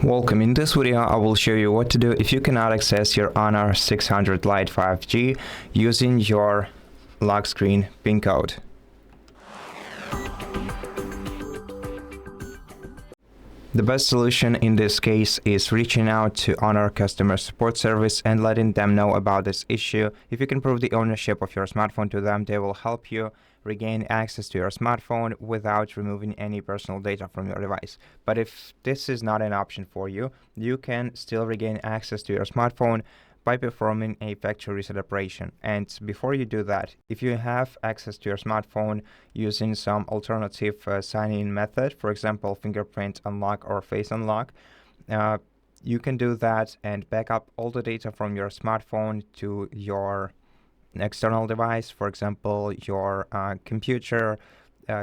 Welcome. In this video, I will show you what to do if you cannot access your Honor 600 Lite 5G using your lock screen PIN code. The best solution in this case is reaching out to Honor customer support service and letting them know about this issue. If you can prove the ownership of your smartphone to them, they will help you regain access to your smartphone without removing any personal data from your device. But if this is not an option for you, you can still regain access to your smartphone by performing a factory reset operation. And before you do that, if you have access to your smartphone using some alternative sign-in method, for example, fingerprint unlock or face unlock, you can do that and back up all the data from your smartphone to your external device, for example, your computer.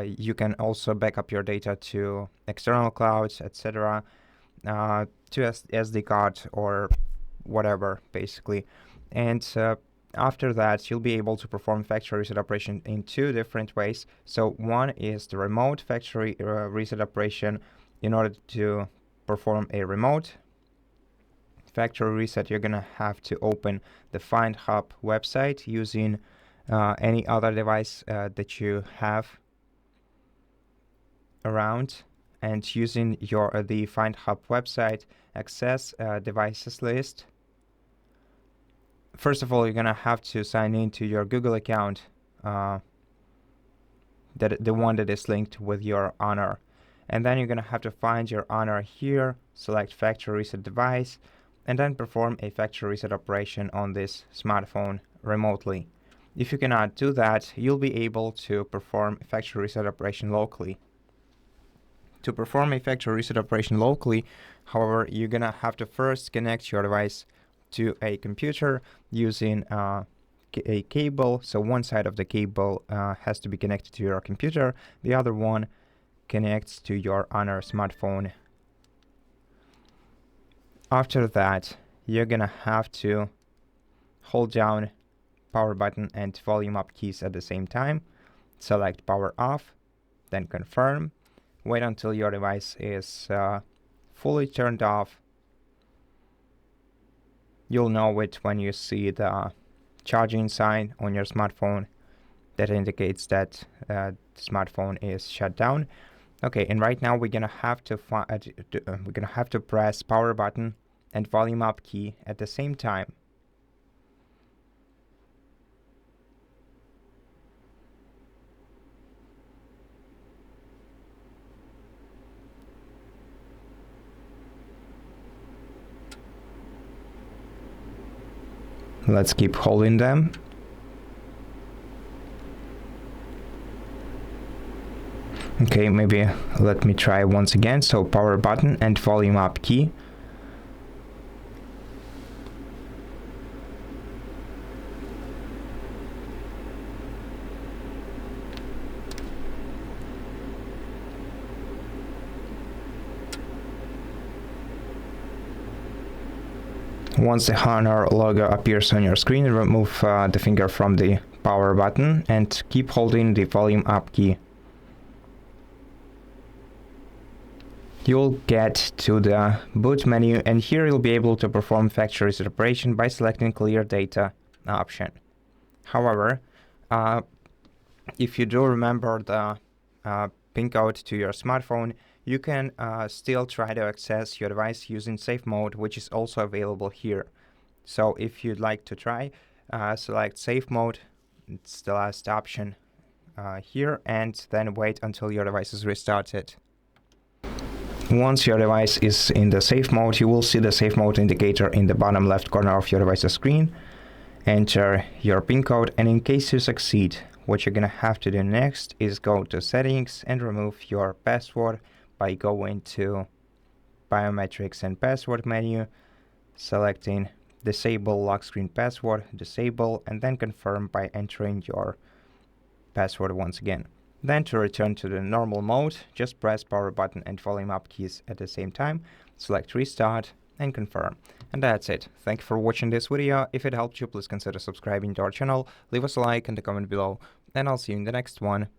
You can also back up your data to external clouds, etc., to SD card or whatever, basically. And after that, you'll be able to perform factory reset operation in two different ways. So one is the remote factory reset operation. In order to perform a remote factory reset, you're gonna have to open the Find Hub website using any other device that you have around, and using the Find Hub website, access devices list. First of all, you're gonna have to sign in to your Google account, the one that is linked with your Honor, and then you're gonna have to find your Honor here, select factory reset device, and then perform a factory reset operation on this smartphone remotely. If you cannot do that, you'll be able to perform a factory reset operation locally. To perform a factory reset operation locally, however, you're gonna have to first connect your device to a computer using a cable. So one side of the cable has to be connected to your computer, the other one connects to your Honor smartphone. After that, you're gonna have to hold down power button and volume up keys at the same time, select power off, then confirm, wait until your device is fully turned off. You'll know it when you see the charging sign on your smartphone that indicates that the smartphone is shut down. Okay, and right now we're gonna have to press power button and volume up key at the same time. Let's keep holding them. Okay, maybe let me try once again. So power button and volume up key. Once the Honor logo appears on your screen, remove the finger from the power button and keep holding the volume up key. You'll get to the boot menu, and here you'll be able to perform factory reset operation by selecting clear data option. However, if you do remember the PIN code to your smartphone, you can still try to access your device using safe mode, which is also available here. So if you'd like to try, select safe mode, it's the last option here, and then wait until your device is restarted. Once your device is in the safe mode, you will see the safe mode indicator in the bottom left corner of your device's screen. Enter your PIN code, and in case you succeed, what you're gonna have to do next is go to settings and remove your password by going to biometrics and password menu, selecting disable lock screen password, disable, and then confirm by entering your password once again. Then to return to the normal mode, just press power button and volume up keys at the same time, select restart and confirm. And that's it. Thank you for watching this video. If it helped you, please consider subscribing to our channel, leave us a like and a comment below, and I'll see you in the next one.